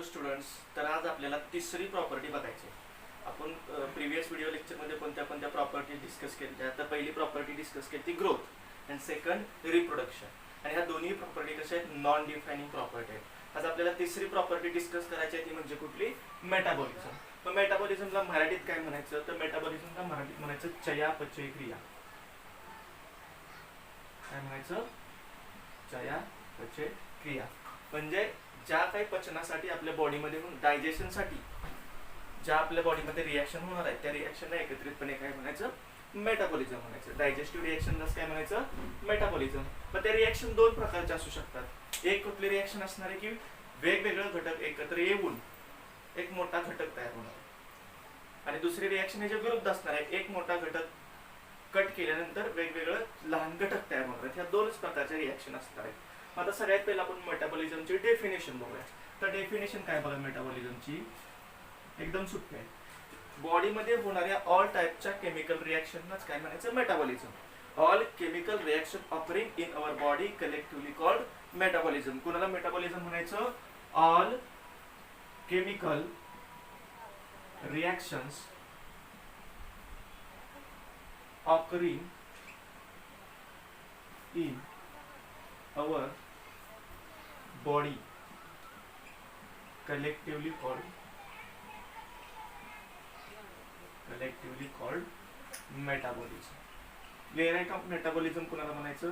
Hello students, तर आज आपल्याला तिसरी प्रॉपर्टी बघायची आहे. आपण प्रिव्हियस व्हिडिओ लेक्चरमध्ये कोणत्या प्रॉपर्टी डिस्कस केल्या. तर पहिली प्रॉपर्टी डिस्कस केली ती ग्रोथ अँड सेकंड रिप्रोडक्शन. आणि ह्या दोन्ही प्रॉपर्टी कशा आहेत? नॉन डिफायनिंग प्रॉपर्टी आहेत. आज आपल्याला तिसरी प्रॉपर्टी डिस्कस करायची आहे ती म्हणजे कुठली? मेटाबॉलिझम. तर मेटाबॉलिझमला मराठीत काय म्हणायचं? तर मेटाबॉलिझमला मराठीत म्हणायचं चयापचय क्रिया. काय म्हणायचं? चयापचय क्रिया. म्हणजे ज्या काही पचनासाठी आपल्या बॉडीमध्ये डायजेशनसाठी ज्या आपल्या बॉडीमध्ये रिॲक्शन होणार आहेत त्या रिॲक्शनला एकत्रितपणे काय म्हणायचं? मेटाबॉलिझम म्हणायचं. डायजेस्टिव्ह रिॲक्शनलाच काय म्हणायचं? मेटाबॉलिझम. पण ते रिॲक्शन दोन प्रकारचे असू शकतात. एक कुठली रिॲक्शन असणार आहे की वेगवेगळे घटक एकत्र येऊन एक मोठा घटक तयार होणार आहे, आणि दुसरी रिॲक्शन याच्या विरुद्ध असणार आहे. एक मोठा घटक कट केल्यानंतर वेगवेगळं लहान घटक तयार होणार आहेत. ह्या दोनच प्रकारच्या रिॲक्शन असणार आहेत. आता सगळ्यात पहिला आपण मेटाबॉलिझमची डेफिनेशन बघूया. तर डेफिनेशन काय बघा मेटाबॉलिझमची? एकदम सोपी आहे. बॉडीमध्ये होणाऱ्या ऑल टाइपच्या केमिकल रिॲक्शनलाच काय म्हणायचं? Metabolism. All chemical reaction occurring in our body collectively called metabolism. कुणाला मेटाबॉलिझम म्हणायचं? All chemical reactions occurring in our body collectively called metabolism. Clear आहे का? मेटाबॉलिझम कुणाला म्हणायचं?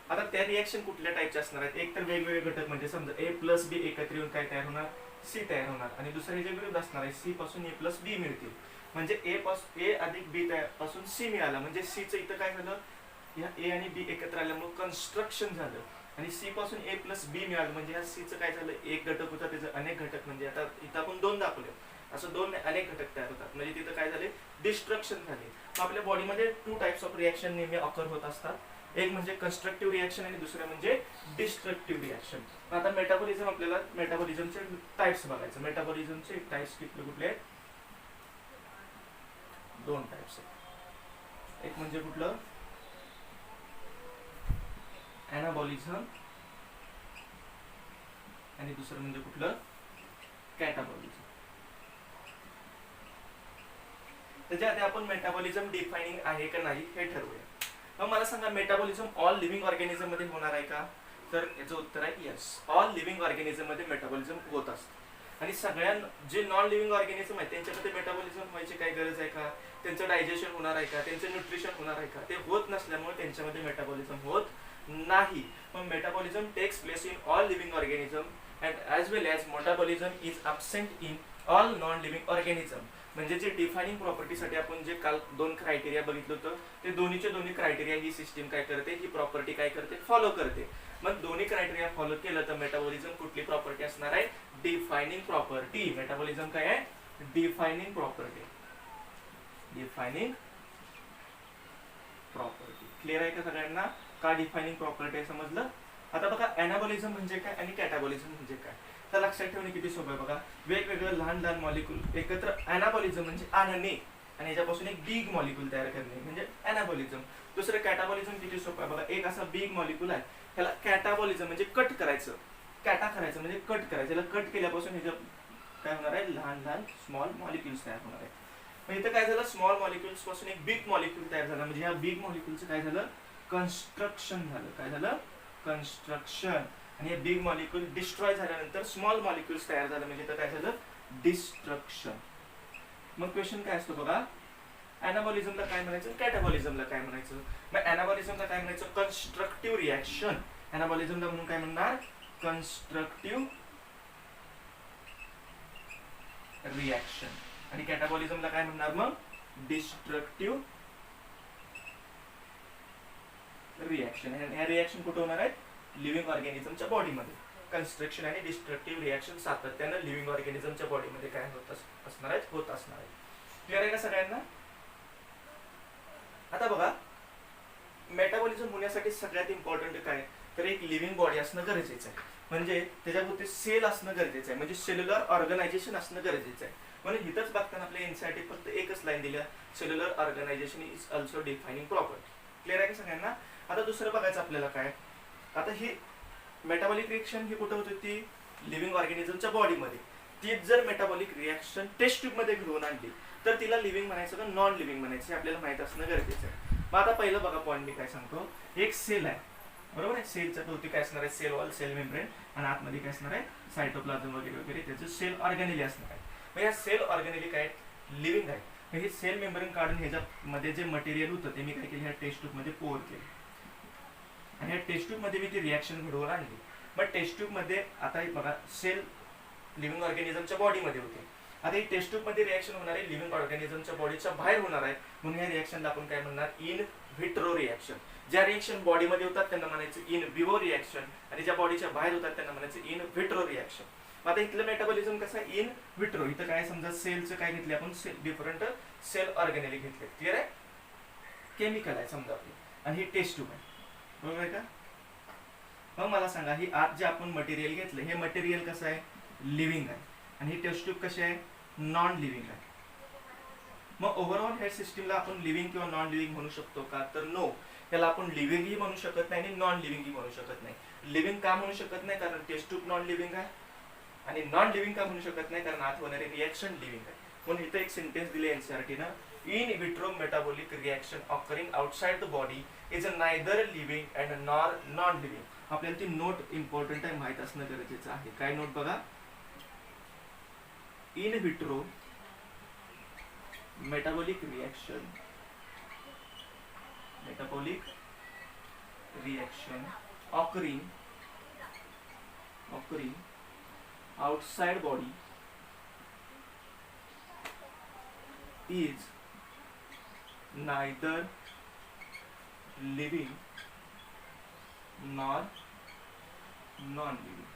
आता त्या रिॲक्शन कुठल्या टाईपच्या असणार आहेत? एक तर वेगवेगळे घटक, म्हणजे समजा ए प्लस बी एकत्र येऊन काय तयार होणार? सी तयार होणार. आणि दुसऱ्या जे विरुद्ध असणार आहे, सी पासून ए प्लस बी मिळतील. म्हणजे ए अधिक बी पासून सी मिळाला, म्हणजे सीचं इथं काय झालं? या ए आणि बी एकत्र आल्यामुळे कन्स्ट्रक्शन झालं. आणि सी पासून ए प्लस बी मिळालं, म्हणजे या सीचं काय झालं? एक घटक होता, त्याचं अनेक घटक, म्हणजे आता इथं आपण दोन दाखवले, असं दोन अनेक घटक तयार होतात. म्हणजे तिथं काय झाले? डिस्ट्रक्शन झाले. मग आपल्या बॉडीमध्ये टू टाइप्स ऑफ रिॲक्शन नेहमी ऑकर होत असतात. एक म्हणजे कन्स्ट्रक्टिव्ह रिॲक्शन आणि दुसरं म्हणजे डिस्ट्रक्टिव्ह रिॲक्शन. आता मेटाबॉलिझम, आपल्याला मेटाबॉलिझमचे टाइप्स बघायचं. मेटाबॉलिझमचे टाइप्स कुठले आहेत? दोन टाइप्स आहेत. एक म्हणजे कुठलं? ॲनाबॉलिझम, आणि दुसरं म्हणजे कुठलं? कॅटाबॉलिझम. त्याच्या आधी आपण मेटाबॉलिझम डिफाइनिंग आहे का नाही हे ठरवूया. मग मला सांगा, मेटाबॉलिझम ऑल लिव्हिंग ऑर्गॅनिझम मध्ये होणार आहे का? तर याचं उत्तर आहे यस. ऑल लिव्हिंग ऑर्गॅनिझम मध्ये मेटाबॉलिझम होत असतं. आणि सगळ्या जे नॉन लिव्हिंग ऑर्गॅनिझम आहे त्यांच्यामध्ये मेटाबॉलिझम व्हायची काय गरज आहे का? त्यांचं डायजेशन होणार आहे का? त्यांचं न्यूट्रिशन होणार आहे का? ते होत नसल्यामुळे त्यांच्यामध्ये मेटाबॉलिझम होत नाही. पण metabolism takes place in all living organism and as well as metabolism is absent in all non living organism. म्हणजे जे डिफाइनिंग प्रॉपर्टीसाठी आपण जे काल दोन क्रायटेरिया बघितलं होतं, ते दोन्हीचे दोन्ही क्रायटेरिया ही सिस्टीम काय करते? ही प्रॉपर्टी काय करते? फॉलो करते. मग दोन्ही क्रायटेरिया फॉलो केलं तर मेटाबॉलिझम कुठली प्रॉपर्टी असणार आहे? Defining property. मेटाबॉलिझम काय आहे? Defining property. Defining property. Clear आहे का सगळ्यांना? का डिफाइनिंग प्रॉपर्टी आहे समजलं? आता बघा, ॲनाबॉलिझम म्हणजे काय आणि कॅटाबॉलिझम म्हणजे काय? तर लक्षात ठेवणे किती सोपं आहे बघा. वेगवेगळं लहान लहान मॉलिक्यूल एकत्र, ॲनाबॉलिझम म्हणजे आणणे आणि याच्यापासून एक बिग मॉलिक्यूल तयार करणे म्हणजे ॲनाबॉलिझम. दुसरं कॅटाबॉलिझम किती सोपं आहे बघा. एक असा बिग मॉलिक्यूल आहे, ह्याला कॅटाबॉलिझम म्हणजे कट करायचं. कॅटा करायचं म्हणजे कट करायचं. याला कट केल्यापासून ह्याच्या काय होणार आहे? लहान लहान स्मॉल मॉलिक्यूल्स तयार होणार आहे. मग इथं काय झालं? स्मॉल मॉलिक्यूल्स पासून एक बिग मॉलिक्यूल तयार झाला. म्हणजे ह्या बिग मॉलिक्यूलचं काय झालं? कन्स्ट्रक्शन झालं. काय झालं? कन्स्ट्रक्शन. आणि हे बिग मॉलिक्यूल डिस्ट्रॉय झाल्यानंतर स्मॉल मॉलिक्यूल्स तयार झालं, म्हणजे काय झालं? डिस्ट्रक्शन. मग क्वेश्चन काय असतो बघा, ॲनाबॉलिझमला काय म्हणायचं? कॅटाबॉलिझमला काय म्हणायचं? मग ॲनाबॉलिझमला काय म्हणायचं? Constructive reaction. ॲनाबॉलिझमला म्हणून काय म्हणणार? Constructive reaction. आणि कॅटाबॉलिझमला काय म्हणणार मग? Destructive reaction. ह्या रिॲक्शन कुठे होणार आहेत? लिव्हिंग ऑर्गॅनिझमच्या बॉडीमध्ये. कन्स्ट्रक्शन आणि डिस्ट्रक्टिव्ह रिॲक्शन सातत्यानं लिव्हिंग ऑर्गॅनिझमच्या बॉडीमध्ये काय होत असणार आहेत? होत असणार आहेत. क्लिअर आहे का सगळ्यांना? आता बघा, मेटाबॉलिझम होण्यासाठी सगळ्यात इम्पॉर्टंट काय? तर एक लिव्हिंग बॉडी असणं गरजेचं आहे. म्हणजे त्याच्याभोवती सेल असणं गरजेचं आहे. म्हणजे सेल्युलर ऑर्गनायझेशन असणं गरजेचं आहे. म्हणून इथंच बघताना आपल्या एनसीईआरटी फक्त एकच लाईन दिल्या, cellular organisation is also defining property. Clear आहे का सगळ्यांना? आता दुसरं बघायचं आपल्याला काय? आता ही मेटाबॉलिक रिएक्शन ही कुठं होत होती? लिव्हिंग ऑर्गॅनिझमच्या बॉडीमध्ये, तीच जर मेटाबॉलिक रिॲक्शन टेस्ट ट्यूब मध्ये घेऊन आणली तर तिला लिव्हिंग म्हणायचं का नॉन लिव्हिंग म्हणायचं हे आपल्याला माहित असणं गरजेचं आहे. मग आता पहिलं बघा पॉईंट मी काय सांगतो, एक सेल आहे बरोबर आहे, सेलच्या भोवती काय असणार आहे, सेल वॉल, सेल मेम्ब्रेन, आणि आतमध्ये काय असणार आहे, सायटोप्लाझम वगैरे वगैरे, त्याचं सेल ऑर्गॅनेली असणार आहे. मग या सेल ऑर्गॅनेली काय लिव्हिंग आहे. हे सेल मेम्ब्रेन काढून ह्याच्यामध्ये जे मटेरियल होतं ते मी काय केलं, ह्या टेस्ट ट्यूब मध्ये पोर केलं, आणि ह्या टेस्ट ट्यूब मध्ये मी ती रिॲक्शन घडवून आणली. मग टेस्ट ट्यूब मध्ये आता बघा सेल लिव्हिंग ऑर्गॅनिझमच्या बॉडीमध्ये होते, आता ही टेस्ट ट्यूब मध्ये रिॲक्शन होणार आहे लिव्हिंग ऑर्गॅनिझमच्या बॉडीच्या बाहेर होणार आहे, म्हणून या रिॲक्शनला आपण काय म्हणणार, इन व्हिट्रो रिॲक्शन. ज्या रिॲक्शन बॉडीमध्ये होतात त्यांना म्हणायचं इन विवो रिॲक्शन, आणि ज्या बॉडीच्या बाहेर होतात त्यांना म्हणायचं इन व्हिट्रो रिॲक्शन. आता इथलं मेटाबॉलिझम कसं आहे, इन व्हिट्रो. इथं काय समजा सेलचं काय घेतले आपण, डिफरंट सेल ऑर्गॅनेली घेतले, क्लिअर आहे, केमिकल आहे समजा आपली, आणि ही टेस्ट ट्यूब आहे बरोबर आहे का. मग मला सांगा, ही आत जे आपण मटेरियल घेतलं हे मटेरियल कसं आहे, लिव्हिंग आहे, आणि ही टेस्ट ट्यूब कशी आहे, नॉन लिव्हिंग आहे. मग ओव्हरऑल ह्या सिस्टीमला आपण लिव्हिंग किंवा नॉन लिव्हिंग म्हणू शकतो का, तर नो, याला आपण लिव्हिंगही म्हणू शकत नाही आणि नॉन लिव्हिंगही म्हणू शकत नाही. लिव्हिंग का म्हणू शकत नाही, कारण टेस्ट ट्यूब नॉन लिव्हिंग आहे, आणि नॉन लिव्हिंग का म्हणू शकत नाही, कारण आत होणारी रिॲक्शन लिव्हिंग आहे. म्हणून इथं एक सेंटेन्स दिले एनसीईआरटीनं, in vitro metabolic reaction occurring outside the body is neither living and nor non living. आपल्याला ती नोट इम्पॉर्टंट आहे, माहित असणं गरजेचं आहे. काय नोट बघा, in vitro metabolic reaction occurring outside body is neither living nor non-living.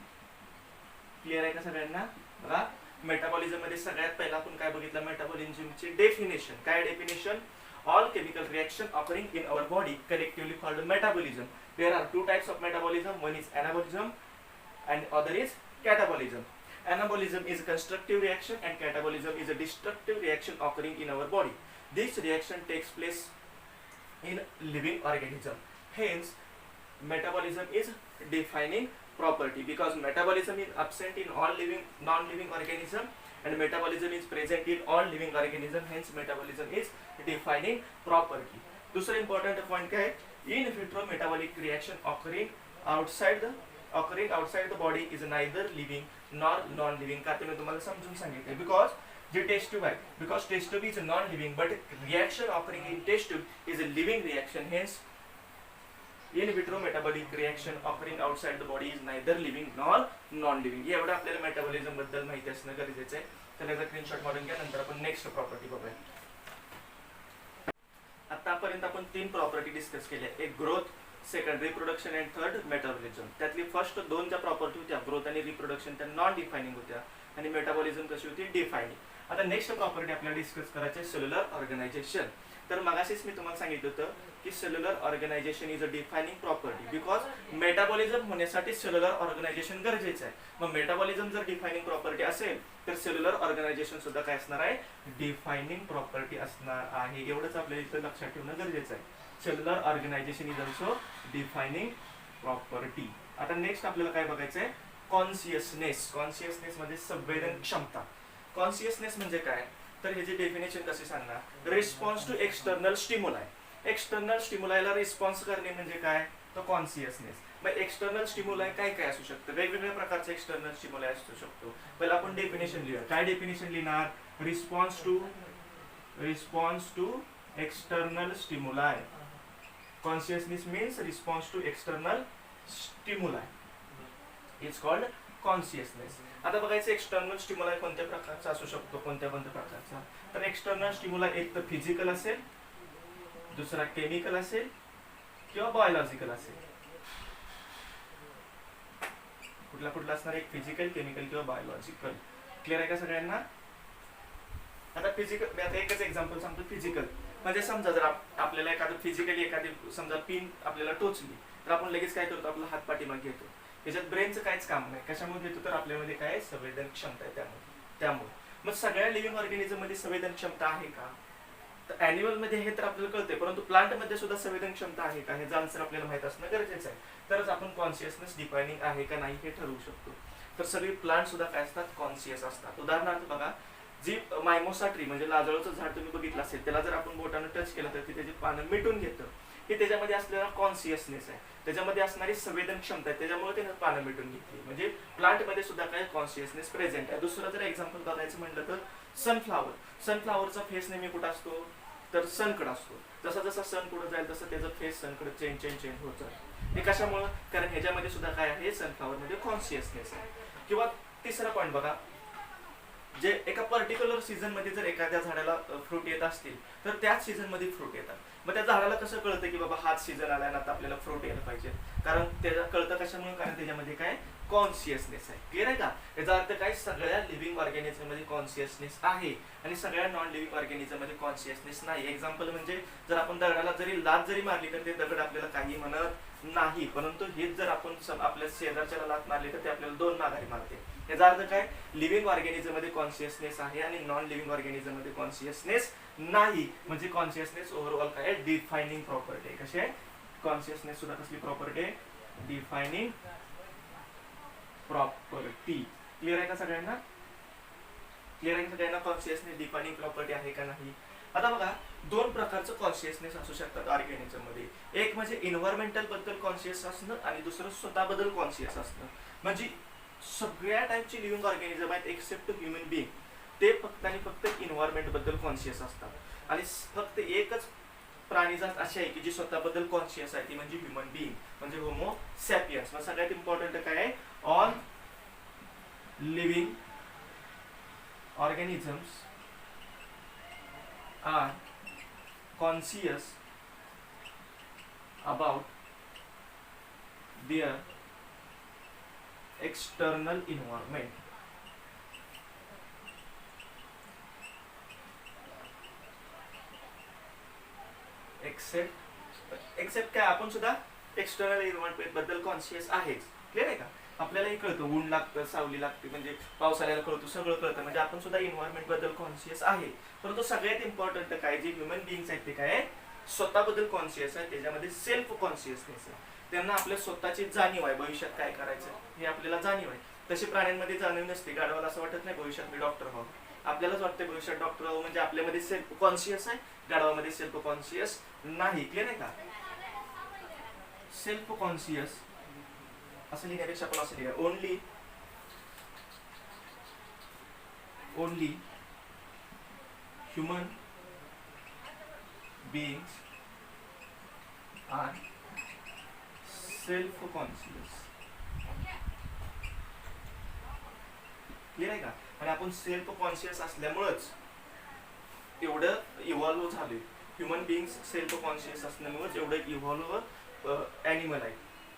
Clear आहे का सगळ्यांना. बघा मेटाबॉलिझम मध्ये सगळ्यात पहिला आपण काय बघितलं, मेटाबॉलिझमची डेफिनेशन. काय definition, all chemical reaction occurring in our body collectively called metabolism. There are two types of metabolism, one is anabolism and other is catabolism. Anabolism is a constructive reaction and catabolism is a destructive reaction occurring in our body. This reaction takes place in living organism. Hence metabolism is defining property, because metabolism is absent in all living non-living organism and metabolism is present in all living organism. Hence metabolism is defining property. दूसरा important point क्या है, in vitro metabolic reaction occurring outside the body is neither living nor non-living. का ते मैं तुम्हाला समजून सांगितले, because जे टेस्ट ट्यूब आहे, because test tube is non-living but reaction occurring in test tube is a living reaction. Hence in vitro metabolic reaction occurring outside the body is neither living nor non-living. एवढं आपल्याला metabolism बद्दल माहिती असणं गरजेचं आहे. तर याचा स्क्रीनशॉट मारून घ्या, नंतर आपण नेक्स्ट प्रॉपर्टी बघूया. आतापर्यंत आपण 3 प्रॉपर्टी डिस्कस केल्या, एक growth, second reproduction and third metabolism. त्यातली फर्स्ट 2 ज्या प्रॉपर्टी होत्या, ग्रोथ आणि रिप्रोडक्शन, त्या नॉन डिफायनिंग होत्या, आणि मेटाबॉलिझम कशी होती, डिफायनिंग. आता नेक्स्ट प्रॉपर्टी आपल्याला डिस्कस करायची आहे, सेल्युलर ऑर्गनायझेशन. तर मगाशीच मी तुम्हाला सांगितलं होतं की cellular organisation is a defining property, because metabolism होण्यासाठी सेल्युलर ऑर्गनायझेशन गरजेचं आहे. मग मेटाबॉलिझम जर डिफायनिंग प्रॉपर्टी असेल तर सेल्युलर ऑर्गनायझेशन सुद्धा काय असणार आहे, डिफायनिंग प्रॉपर्टी असणार आहे. एवढंच आपल्याला इथं लक्षात ठेवणं गरजेचं आहे. Cellular organisation is also defining property. आता नेक्स्ट आपल्याला काय बघायचं आहे, कॉन्शियसनेस. कॉन्शियसनेस म्हणजे संवेदन क्षमता. कॉन्शियसनेस म्हणजे काय, तर ह्याची डेफिनेशन कशी सांगणार, response to external stimuli. External स्टिम्युलायला रिस्पॉन्स करणे म्हणजे काय, तर कॉन्शियसनेस. मग एक्सटर्नल स्टिम्युलाय काय काय असू शकतं, वेगवेगळ्या प्रकारचे एक्सटर्नल स्टिम्युलाय असू शकतो. पहिला आपण डेफिनेशन लिहूया. काय डेफिनेशन लिहिणार, response to external stimuli. Consciousness means response to external stimuli is called consciousness. आता बघायचं एक्सटर्नल स्टिम्युलाय कोणत्या प्रकारचा असू शकतो, कोणत्या प्रकारचा. तर एक्सटर्नल स्टिम्युलाय एक तर फिजिकल असेल, दुसरा केमिकल असेल किंवा बायोलॉजिकल असेल. कुठला असणार, एक फिजिकल, केमिकल किंवा बायोलॉजिकल. क्लिअर आहे का सगळ्यांना. आता फिजिकल, आता एकच एक्झाम्पल सांगतो. फिजिकल म्हणजे समजा जर आपल्याला फिजिकली एखादी समजा पिन आपल्याला टोचली तर आपण लगेच काय करतो, आपला हात पाठीमागे घेतो. याच्यात ब्रेनचं काहीच काम नाही. कशामुळे घेतो, तर आपल्यामध्ये काय संवेदन क्षमता आहे त्यामुळे. मग सगळ्या लिव्हिंग ऑर्गॅनिझम मध्ये संवेदन क्षमता आहे का, तर ॲनिमल मध्ये हे तर आपल्याला कळते, परंतु प्लांट मध्ये सुद्धा संवेदन क्षमता आहे का, हे आन्सर आपल्याला माहित असणं गरजेचं आहे. तरच आपण कॉन्शियसनेस डिफायनिंग आहे का नाही हे ठरवू शकतो. तर सगळी प्लांट सुद्धा काय असतात, कॉन्शियस असतात. उदाहरणार्थ बघा, जी मायमोसा ट्री म्हणजे लाजळूचं झाड तुम्ही बघितलं असेल, त्याला जर आपण बोटानं टच केलं तर ते त्याची पानं मिटून घेतं. हे त्याच्यामध्ये असलेला कॉन्शियसनेस आहे, त्याच्यामध्ये असणारी संवेदन क्षमता आहे, त्याच्यामुळे त्याने पानं मिटून घेतली. म्हणजे प्लांटमध्ये सुद्धा काय कॉन्शियसनेस प्रेझेंट आहे. दुसरं जर एक्झाम्पल बघायचं म्हटलं तर सनफ्लावरचा फेस नेहमी कुठं असतो, तर सनकडे असतो. जसा जसा सन पुढे जाईल तसं त्याचा फेस सनकडे चेंज होत जाईल. हे कशामुळे, कारण ह्याच्यामध्ये सुद्धा काय आहे, सनफ्लावर मध्ये कॉन्शियसनेस आहे. किंवा तिसरा पॉईंट बघा, जे एका पर्टिक्युलर सीझन मध्ये जर एखाद्या झाडाला फ्रूट येत असतील तर त्याच सीझन मध्ये फ्रूट येतात. मग त्या झाडाला कसं कळतं की बाबा हाच सीझन आलाय ना, आता आपल्याला फ्रूट यायला पाहिजे, कारण त्याला कळतं कशामुळे, कारण त्याच्यामध्ये काय कॉन्शियसनेस आहे. क्लिअर आहे का? याचा अर्थ काय, सगळ्या लिव्हिंग ऑर्गॅनिझम मध्ये कॉन्शियसनेस आहे आणि सगळ्या नॉन लिव्हिंग ऑर्गॅनिझम मध्ये कॉन्शियसनेस नाही. एक्झाम्पल म्हणजे जर आपण दगडाला जरी लात जरी मारली तर ते दगड आपल्याला काही म्हणत नाही, परंतु हेच जर आपण आपल्या शेजारच्याला लात मारली तर ते आपल्याला 2 माघारी मारते. याचा अर्थ काय, लिव्हिंग ऑर्गॅनिझम मध्ये कॉन्शियसनेस आहे आणि नॉन लिव्हिंग ऑर्गॅनिझम मध्ये कॉन्शियसनेस नाही. म्हणजे कॉन्शियसनेस ओव्हरऑल काय आहे, डिफायनिंग प्रॉपर्टी आहे. कशी आहे, कॉन्शियसनेस सुद्धा कसली प्रॉपर्टी आहे, डिफायनिंग प्रॉपर्टी. क्लिअर आहे का सगळ्यांना? क्लिअर आहे का सगळ्यांना? कॉन्शियसनेस डिफायनिंग प्रॉपर्टी आहे का नाही? आता बघा, 2 प्रकारचं कॉन्शियसनेस असू शकतात ऑर्गॅनिझम मध्ये. एक म्हणजे एन्व्हायरमेंटल बद्दल कॉन्शियस असणं आणि दुसरं स्वतःबद्दल कॉन्शियस असणं. म्हणजे सगळ्या टाईपची लिव्हिंग ऑर्गॅनिझम आहेत एक्सेप्ट ह्युमन बीइंग, ते फक्त आणि फक्त एन्व्हायरमेंट बद्दल कॉन्शियस असतात. आणि फक्त एकच प्राणीजात अशी आहे की जी स्वतःबद्दल कॉन्शियस आहे, ती म्हणजे ह्युमन बीइंग, म्हणजे होमो सॅपियन्स. मग सगळ्यात इम्पॉर्टंट काय आहे, all living organisms are conscious about their external environment. Except काय, आपण सुद्धा एक्सटर्नल इन्व्हायरमेंट बद्दल कॉन्शियस आहेच. क्लिअर आहे का? आपल्यालाही कळतं, ऊन लागतं, सावली लागते, म्हणजे पावसाळ्याला कळतं, सगळं कळतं, म्हणजे आपण सुद्धा इन्व्हायरमेंट बद्दल कॉन्शियस आहे. परंतु सगळ्यात इम्पॉर्टंट काय, जे ह्युमन बिईंग्स आहेत ते काय, स्वतःबद्दल कॉन्शियस आहे, त्याच्यामध्ये सेल्फ कॉन्शियसनेस आहे. त्यांना आपल्या स्वतःची जाणीव आहे, भविष्यात काय करायचं हे आपल्याला जाणीव आहे. तशी प्राण्यांमध्ये जाणीव नसते. गाढवाला असं वाटत नाही भविष्यात मी डॉक्टर व्हावं, आपल्यालाच वाटतं भविष्यात डॉक्टर व्हावं, म्हणजे आपल्यामध्ये सेल्फ कॉन्शियस आहे, गाढवामध्ये सेल्फ कॉन्शियस नाही. क्लिअर आहे का? सेल्फ कॉन्शियस असं लिहिण्यापेक्षा आपण असं लिहा, only human beings are self conscious. Clear आहे का? आणि आपण सेल्फ कॉन्शियस असल्यामुळेच एवढं इव्हॉल्व्ह झालोय. ह्युमन बीइंग्स सेल्फ कॉन्शियस असल्यामुळेच एवढं इव्हॉल्व्ह ॲनिमल आहे.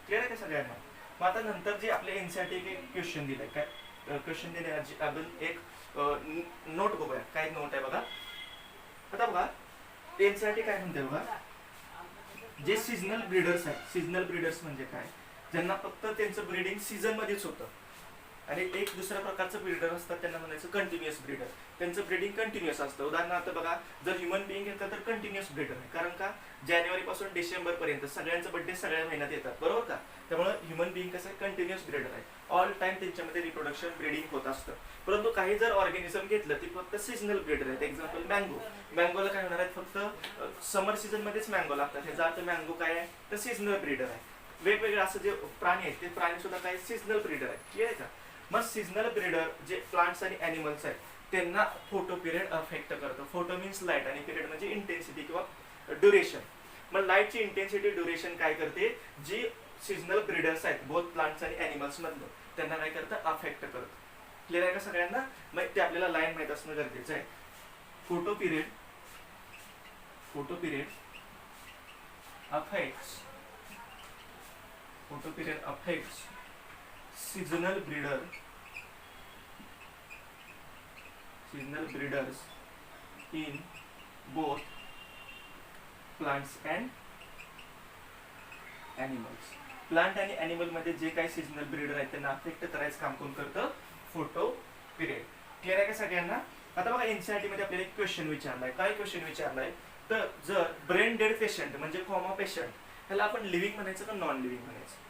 क्लिअर आहे का सगळ्यांना? मग आता नंतर जे आपल्या एनसीईआरटी एक क्वेश्चन दिलंय, काय क्वेश्चन देण्याची आपण एक नोट बघूया. काय नोट आहे बघा. आता बघा एनसीईआरटी काय म्हणते बघा, जे सीजनल ब्रीडर्स आहेत, सीजनल ब्रीडर्स म्हणजे काय, ज्यांना फक्त त्यांचं ब्रीडिंग सीझन मध्येच होतं, आणि एक दुसऱ्या प्रकारचं ब्रीडर असतात त्यांना म्हणायचं कंटिन्युअस ब्रीडर. त्यांचं ब्रीडिंग कंटिन्युअस असतं. उदाहरणार्थ बघा, जर ह्युमन बिईंग येतं तर कंटिन्युअस ब्रीडर आहे, कारण का जानेवारी पासून डिसेंबर पर्यंत सगळ्यांचं बर्थडे सगळ्या महिन्यात येतात, बरोबर का? त्यामुळे ह्युमन बिईंग कसं आहे, कंटिन्युअस ब्रीडर आहे. ऑल टाइम त्यांच्यामध्ये रिप्रोडक्शन ब्रीडिंग होत असतं. परंतु काही जर ऑर्गॅनिझम घेतलं ती फक्त सीजनल ब्रीडर आहेत. एक्झाम्पल मँगोला काय होणार आहे, फक्त समर सीझन मध्येच मँगो लागतात. ह्याचा अर्थ मँगो काय आहे, तर सीजनल ब्रीडर आहे. वेगवेगळे असं जे प्राणी आहेत ते प्राणी सुद्धा काय सीजनल ब्रीडर आहेत. क्लिअर आहे का? मग सीजनल ब्रीडर जे प्लांट्स आणि ॲनिमल्स आहेत त्यांना फोटो पिरियड अफेक्ट करतं. फोटो मीन्स लाईट आणि पिरियड म्हणजे इंटेन्सिटी किंवा ड्युरेशन. मग लाईटची इंटेन्सिटी ड्युरेशन काय करते, जी सीजनल ब्रीडर्स आहेत बोथ प्लांट्स आणि ॲनिमल्स मधलं त्यांना काय करतं, अफेक्ट करतं. क्लिअर आहे का सगळ्यांना? मग ते आपल्याला लाईन माहित असणं गरजेचं आहे. Photo period affects seasonal breeders in both plants and animals. Plant आणि ॲनिमल मध्ये जे काही सीजनल ब्रीडर आहेत त्यांना अफेक्ट करायचं काम कोण करतं, फोटो पिरियड. क्लिअर आहे का सगळ्यांना? आता बघा एनसीईआरटी मध्ये आपल्याला एक क्वेश्चन विचारलाय. काय क्वेश्चन विचारलाय, तर जर ब्रेन डेड पेशंट म्हणजे कोमा पेशंट, त्याला आपण लिव्हिंग म्हणायचं का नॉन लिव्हिंग म्हणायचं?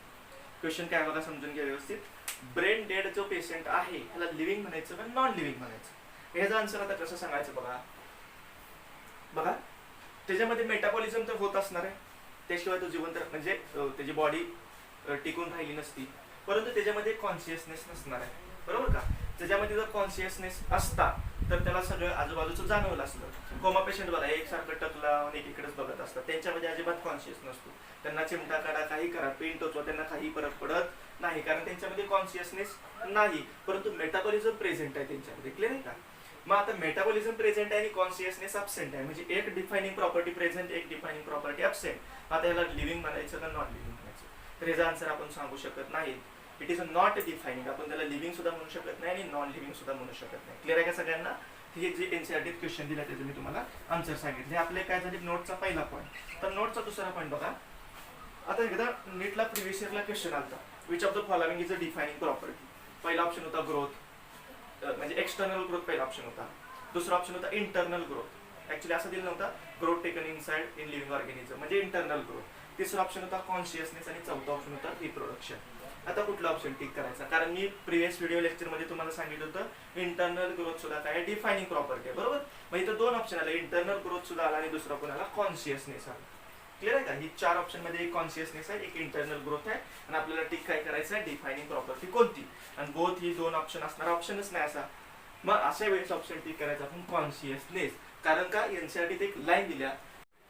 क्वेश्चन काय बघा, समजून घ्या व्यवस्थित. ब्रेन डेड जो पेशंट आहे ह्याला लिव्हिंग म्हणायचं का नॉन लिव्हिंग म्हणायचं? ह्याचा आन्सर आता कसं सांगायचं बघा. बघा त्याच्यामध्ये मेटाबॉलिझम तर होत असणार आहे, त्याशिवाय तो जिवंत म्हणजे त्याची बॉडी टिकून राहिली नसती. परंतु त्याच्यामध्ये कॉन्शियसनेस नसणार आहे, बरोबर का? त्याच्यामध्ये जर कॉन्शियसनेस असता तर त्याला सगळं आजूबाजूचं जाणवलं असतं. कोमा पेशंट बघा एकसारखं टकला आणि एकीकडेच बघत असतात, त्यांच्यामध्ये अजिबात कॉन्शियस नसतो. त्यांना चिमटा काढा, काही करा, पेन टोचवा, त्यांना काही फरक पडत नाही, कारण त्यांच्यामध्ये कॉन्शियसनेस नाही. परंतु मेटाबॉलिझम प्रेझेंट आहे त्यांच्यामध्ये. क्लिअर आहे का? मग आता मेटाबॉलिझम प्रेझेंट आहे आणि कॉन्शियसनेस अब्सेंट आहे, म्हणजे एक डिफाइनिंग प्रॉपर्टी प्रेझेंट, एक डिफाइनिंग प्रॉपर्टी अब्सेंट. आता याला लिव्हिंग म्हणायचं का नॉन लिव्हिंग म्हणायचं? तर याचा आन्सर आपण सांगू शकत नाही. It is not defining. आपण त्याला लिव्हिंग सुद्धा म्हणू शकत नाही आणि नॉन लिव्हिंग सुद्धा म्हणू शकत नाही. क्लिअर आहे का सगळ्यांना? हे जे एनसीईआरटी क्वेश्चन दिला त्याचे मी तुम्हाला आन्सर सांगितले. आपले काय झाले नोटचा पहिला पॉईंट. तर नोटचा दुसरा पॉईंट बघा. आता एकदा नीटला प्रिव्हियस इयरला क्वेश्चन आलता, which of the following is a defining property. पहिला ऑप्शन होता ग्रोथ, म्हणजे एक्सटर्नल ग्रोथ पहिला ऑप्शन होता. दुसरा ऑप्शन होता इंटरनल ग्रोथ. ऍक्च्युली असं दिलं नव्हता, growth taken inside in living organism म्हणजे इंटरनल ग्रोथ. तिसरा ऑप्शन होता कॉन्शियसनेस आणि चौथा ऑप्शन होता रिप्रोडक्शन. आता कुठला ऑप्शन टिक करायचा? कारण मी प्रिव्हियस व्हिडिओ लेक्चर मध्ये तुम्हाला सांगितलं होतं इंटरनल ग्रोथ सुद्धा काय डिफाइनिंग प्रॉपर्टी आहे, बरोबर? मग इथं दोन ऑप्शन आले, इंटरनल ग्रोथ सुद्धा आला आणि दुसरा कोण आला? कॉन्शियसनेस आला. क्लिअर आहे का? ही चार ऑप्शन मध्ये एक कॉन्शियसनेस आहे, एक इंटरनल ग्रोथ आहे आणि आपल्याला टिक काय करायचं आहे? डिफाइनिंग प्रॉपर्टी कोणती? आणि बोथ ही दोन ऑप्शन असणार, ऑप्शनच नाही असा. मग अशा वेळेस ऑप्शन टिक करायचा आपण कॉन्शियसनेस. कारण का एनसीईआरटीत एक लाईन दिल्या.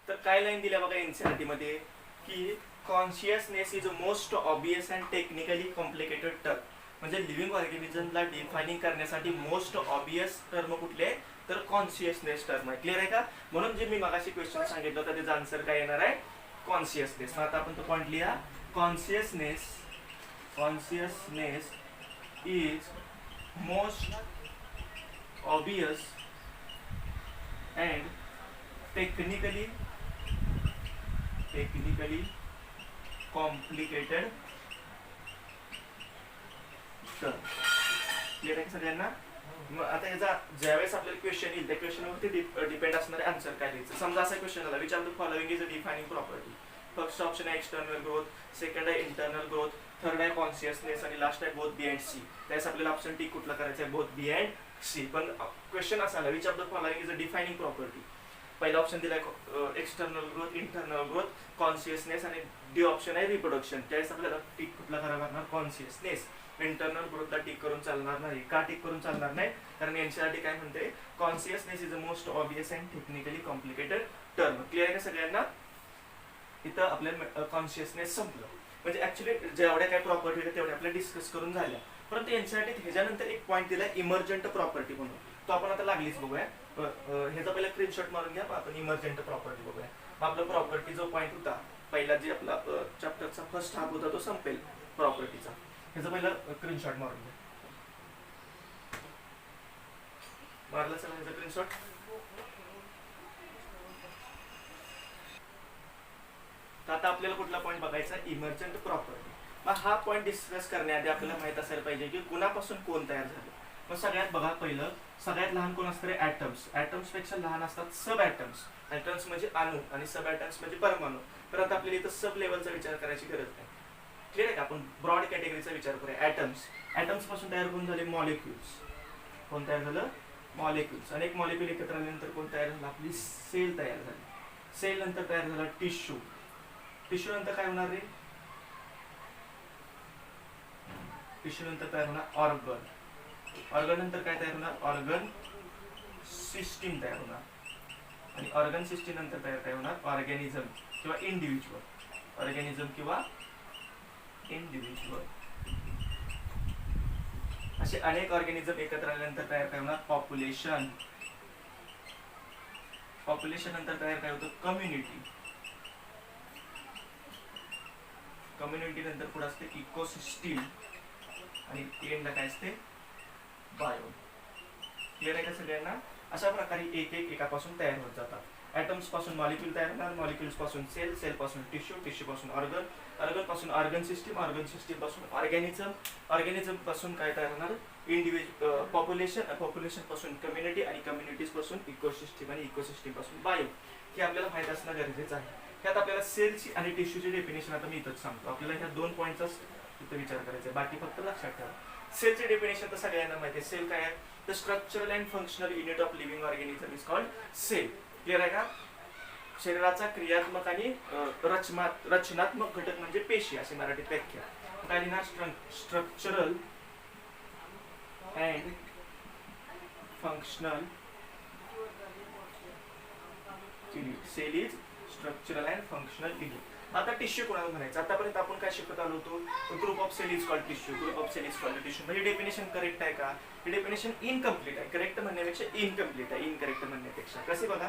तर काय लाईन दिल्या बघा एनसीईआरटी मध्ये की consciousness is most obvious and technically complicated term. म्हणजे लिव्हिंग ऑर्गॅनिझमला डिफाइनिंग करण्यासाठी मोस्ट ऑब्वियस टर्म कुठले? तर कॉन्शियसनेस टर्म आहे. क्लिअर आहे का? म्हणून जे मी मगाशी क्वेश्चन सांगितलं होतं त्याचा आन्सर काय येणार आहे? कॉन्शियसनेस. आता आपण तो पॉइंट लिहा. Consciousness is most obvious and technically complicated term. Clear आहे सगळ्यांना? मग आता याचा ज्यावेळेस आपल्याला क्वेश्चन येईल त्या क्वेश्चनवरती डिपेंड असणारे आन्सर काय द्यायचं. समजा असा क्वेश्चन आला, which of the following is a defining property. First option आहे एक्सटर्नल ग्रोथ, सेकंड आहे इंटरनल ग्रोथ, थर्ड आहे कॉन्शियसनेस आणि लास्ट आहे बोथ बी अँड सी. त्यावेळेस आपल्याला ऑप्शन टी कुठला करायचा आहे? Both B and C. पण क्वेश्चन असा आला, which of the following is a defining property. पहिला ऑप्शन दिलाय external growth, internal growth, consciousness आणि डी ऑप्शन आहे रिप्रोडक्शन. त्यावेळेस आपल्याला टिक कुठला करावा लागणार? कॉन्शियसनेस. इंटरनल ग्रोथला टिक करून चालणार नाही. का टिक करून चालणार नाही? कारण एनसीईआरटी काय म्हणते? Consciousness is a most obvious and technically complicated term. Clear आहे का सगळ्यांना? इथं आपल्या कॉन्शियसनेस संपलं. म्हणजे ऍक्च्युली जेवढ्या काय प्रॉपर्टी होत्या तेवढ्या आपल्या डिस्कस करून झाल्या. परंतु एनसीईआरटीत ह्याच्यानंतर एक पॉईंट दिलाय इमर्जंट प्रॉपर्टी म्हणून. तो आपण आता लागलीच बघूया. ह्याचा पहिला स्क्रीनशॉट मारून घ्या, आपण इमर्जंट प्रॉपर्टी बघूया. आपला प्रॉपर्टी जो पॉईंट होता पहिला, जे आपला चॅप्टरचा फर्स्ट हाफ होता तो संपेल प्रॉपर्टीचा. ह्याचा पहिला स्क्रीनशॉट मारून घ्या. मारला चला ह्याचा स्क्रीनशॉट. तर आता आपल्याला कुठला पॉईंट बघायचा? Emergent property. मग हा पॉईंट डिस्कस करण्याआधी आपल्याला माहित असायला पाहिजे की कुणापासून कोण तयार झालं. मग सगळ्यात बघा पहिलं, सगळ्यात लहान कोण असतं? ॲटम्स. ॲटम्स पेक्षा लहान असतात सब ॲटम्स. ॲटम्स म्हणजे अणू आणि सब ॲटम्स म्हणजे परमाणू. तर आता आपल्याला इथं सब लेवलचा विचार करायची गरज नाही. क्लिअर आहे का? आपण ब्रॉड कॅटेगरीचा विचार करूया. ॲटम्स. ॲटम्स पासून तयार कोण झाले? मॉलिक्युल्स. कोण तयार झालं? मॉलिक्युल्स. आणि एक मॉलिक्युल एकत्र आल्यानंतर कोण तयार झालं? आपली सेल तयार झाली. सेल नंतर तयार झाला टिश्यू. टिश्यू नंतर काय होणार रे? टिश्यू नंतर तयार होणार ऑर्गन. ऑर्गन नंतर काय तयार होणार? ऑर्गन सिस्टीम तयार होणार. आणि ऑर्गन सिस्टीम नंतर तयार काय होणार? ऑर्गॅनिझम किंवा इंडिव्हिज्युअल. ऑर्गॅनिझम किंवा इंडिव्हिज्युअल. असे अनेक ऑर्गॅनिझम एकत्र आल्यानंतर तयार काय होणार? पॉप्युलेशन. पॉप्युलेशन नंतर तयार काय होतं? कम्युनिटी. कम्युनिटी नंतर पुढे असते इकोसिस्टीम आणि एंडला काय असते? बायो. क्लिअर आहे का सगळ्यांना? अशा प्रकारे एक एक एकापासून तयार होत जातात. ॲटम्स पासून मॉलिक्यूल तयार होणार, मॉलिक्युल्स पासून सेल, सेल पासून टिश्यू, टिश्यू पासून ऑर्गन, ऑर्गन पासून ऑर्गन सिस्टीम, ऑर्गन सिस्टीम पासून ऑर्गॅनिझम, ऑर्गॅनिझम पासून काय तयार होणार? इंडिव्हिज्युअल. पॉप्युलेशन, पॉप्युलेशन पासून कम्युनिटी आणि कम्युनिटीज पासून इकोसिस्टीम आणि इकोसिस्टीम पासून बायो. हे आपल्याला माहित असणं गरजेचं आहे. त्यात आपल्याला सेलची आणि टिश्यूची डेफिनेशन आता मी इथंच सांगतो. आपल्याला ह्या दोन पॉईंटचा तिथं विचार करायचा, बाकी फक्त लक्षात ठेवा. सेलचे डेफिनेशन तर सगळ्यांना माहिती आहे. सेल काय आहे? The structural and functional unit of living organism is called cell. Clear आहे का? शरीराचा क्रियात्मक आणि रचनात्मक घटक म्हणजे पेशी, अशी मराठीत व्याख्या. काय लिहिणार? Structural and functional unit. Cell is structural and functional unit. आता टिश्यू कोणाला म्हणायचं? आतापर्यंत आपण काय शिकत आलो होतो? Group of cell is called tissue. Group of cell is called tissue. म्हणजे डेफिनेशन करेक्ट आहे का? हे डेफिनेशन इनकम्प्लीट आहे. करेक्ट म्हणण्यापेक्षा इनकम्प्लीट आहे, इनकरेक्ट म्हणण्यापेक्षा. कसे बघा,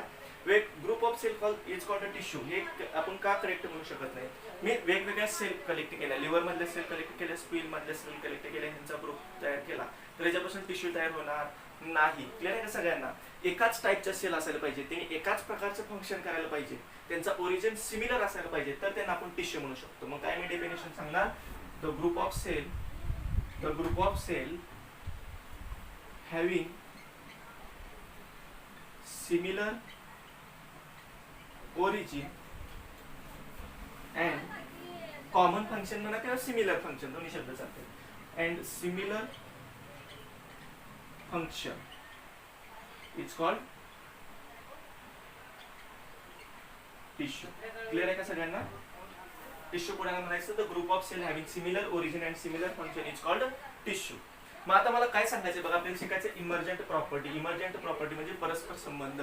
group of cell is called a tissue. हे आपण का करेक्ट म्हणू शकत नाही? मी वेगवेगळ्या सेल कलेक्ट केल्या, लिव्हर मधले सेल कलेक्ट केल्या, स्प्लीन मधले सेल कलेक्ट केल्या, ह्यांचा ग्रुप तयार केला, तर याच्यापासून टिश्यू तयार होणार नाही. क्लिअर आहे का सगळ्यांना? एकाच टाईपच्या सेल असायला पाहिजे, त्यांनी एकाच प्रकारचं फंक्शन करायला पाहिजे, त्यांचा ओरिजिन सिमिलर असायला पाहिजे, तर त्यांना आपण टिश्यू म्हणू शकतो. मग काय मी डेफिनेशन सांगणार? The group of cell having similar origin and common function म्हणा किंवा सिमिलर फंक्शन, दोन्ही शब्द चालतात. And similar function is called tissue. Clear आहे का सगळ्यांना? टिश्यू कोणाला म्हणायचं? The group of cell having similar origin and similar function is called tissue. मग आता मला काय सांगायचं बघा, आपल्याला शिकायचं इमर्जंट प्रॉपर्टी. इमर्जंट प्रॉपर्टी म्हणजे परस्पर संबंध.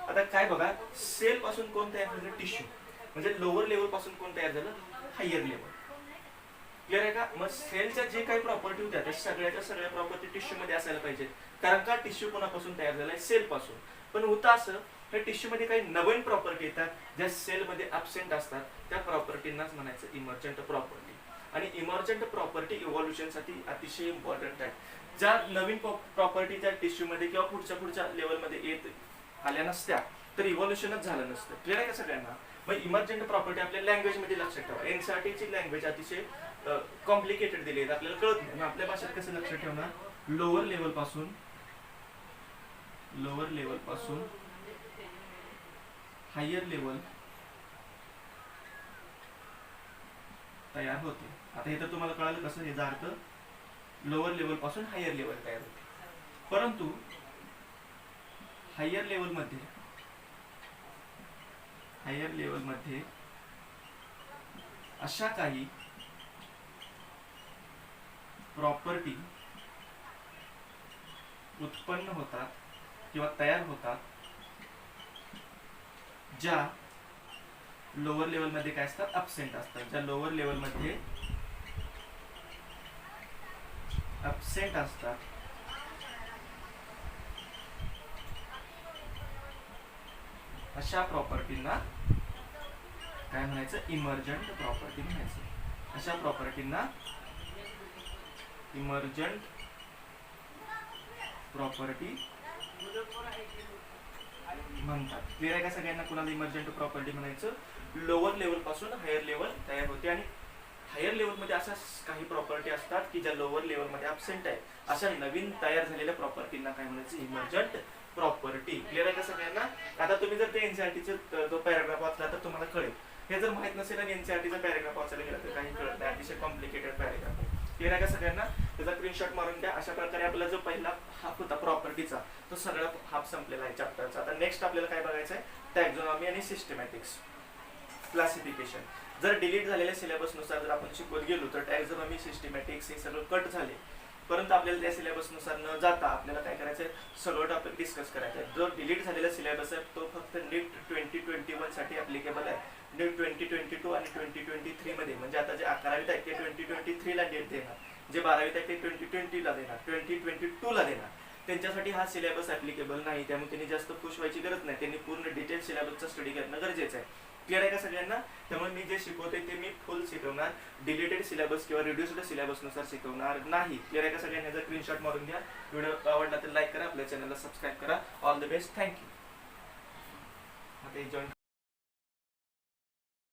आता काय बघा, सेल पासून कोण तयार झालं? टिश्यू. म्हणजे लोअर लेवल पासून कोण तयार झालं? Higher level. क्लिअर आहे का? मग सेलच्या जे काही प्रॉपर्टी होत्या त्या सगळ्याच्या सगळ्या प्रॉपर्टी टिश्यू मध्ये असायला पाहिजेत. कारण का? टिश्यू कोणापासून तयार झालाय? सेल पासून. पण होतं असं, त्या टिश्यू मध्ये काही नवीन प्रॉपर्टी येतात ज्या सेल मध्ये ऍबसेंट असतात, त्या प्रॉपर्टींनाच म्हणायचं इमर्जंट प्रॉपर्टी. आणि इमर्जंट प्रॉपर्टी इव्हॉल्युशन साठी अतिशय इम्पॉर्टंट आहे. ज्या नवीन प्रॉपर्टी त्या टिश्यू मध्ये किंवा पुढच्या लेवलमध्ये येत आल्या नसत्या तर इव्हॉल्युशनच झालं नसतं. क्लिअर आहे का सगळ्यांना? मग इमर्जंट प्रॉपर्टी आपल्या लँग्वेज मध्ये लक्षात ठेवा. एनसीईआरटीची लँग्वेज अतिशय कॉम्प्लिकेटेड दिली आहे, आपल्याला कळत नाही. आपल्या भाषेत कसं लक्षात ठेवणार? लोअर लेवल पासून हायर लेवल तयार होते. आता हे तर तुम्हाला कळालं कसं, याचा अर्थ लोअर लेवल पासून हायर लेवल तयार होते. परंतु हायर लेवल मध्ये अशा काही प्रॉपर्टी उत्पन्न होतात किंवा तयार होतात ज्या लोअर लेवल मध्ये काय असतात? ऍबसेंट असतात. ज्या लोअर लेवल मध्ये ऍबसेंट असतात अशा प्रॉपर्टींना काय म्हणायचं? इमर्जंट प्रॉपर्टी म्हणायचं. अशा प्रॉपर्टींना इमर्जंट प्रॉपर्टी म्हणतात. क्लिअर आहे का सगळ्यांना? कुणाला इमर्जंट प्रॉपर्टी म्हणायचं? लोअर लेवल पासून हायर लेवल तयार होते आणि हायर लेवल मध्ये अशा काही प्रॉपर्टी असतात की ज्या लोअर लेवल मध्ये ऍबसेंट आहे. अशा नवीन तयार झालेल्या प्रॉपर्टींना काय म्हणायचं? Emergent property. क्लिअर आहे का सगळ्यांना? आता तुम्ही जर ते एनसीईआरटीचा जो पॅराग्राफ वाचला तर तुम्हाला कळेल. हे जर माहित नसेल आणि एनसीईआरटीचा पॅराग्राफ वाचायला गेला तर काही कळत नाही, अतिशय कॉम्प्लिकेटेड पॅराग्राफ. क्लिअर आहे का सगळ्यांना? त्याचा स्क्रीनशॉट मारून द्या. अशा प्रकारे आपला जो पहिला हाफ होता प्रॉपर्टीचा तो सगळा हाफ संपलेला आहे चॅप्टरचा. आता नेक्स्ट आपल्याला काय बघायचं आहे? टॅक्झॉनॉमी आणि सिस्टमॅटिक्स, क्लासिफिकेशन. जर डिलीट झालेल्या सिलेबस नुसार जर आपण शिकवत गेलो तर टॅक्झॉनॉमी, सिस्टमॅटिक्स हे सगळं कट झाले. परंतु आपल्याला त्या सिलेबस नुसार न जाता आपल्याला काय करायचं आहे? सगळं टॉपिक डिस्कस करायचं आहे. जो डिलीट झालेला सिलेबस आहे तो फक्त नीट 2021 साठी ऍप्लिकेबल आहे. नीट 2022 आणि 2023 मध्ये, म्हणजे आता जे 11वीत आहे ते 2023 ला डेट देणार, जे 12वीत आहे ते 2020 ला देणार, 2022 ला देणार. त्यांच्यासाठी हा सिलेबस ऍप्लिकेबल नाही, त्यामुळे त्यांनी जास्त खुश व्हायची गरज नाही. त्यांनी पूर्ण डिटेल सिलेबसचा स्टडी करणं गरजेचं आहे. क्लिअर आहे का सगळ्यांना? त्यामुळे मी जे शिकवते ते मी फुल शिकवणार, डिलीटेड सिलेबस किंवा रिड्युस्ड सिलेबस नुसार शिकवणार नाही. क्लिअर आहे का सगळ्यांना? जर स्क्रीनशॉट मारून घ्या. व्हिडिओ आवडला तर लाईक करा, आपल्या चॅनलला सबस्क्राईब करा. All the best, thank you. आता जॉईन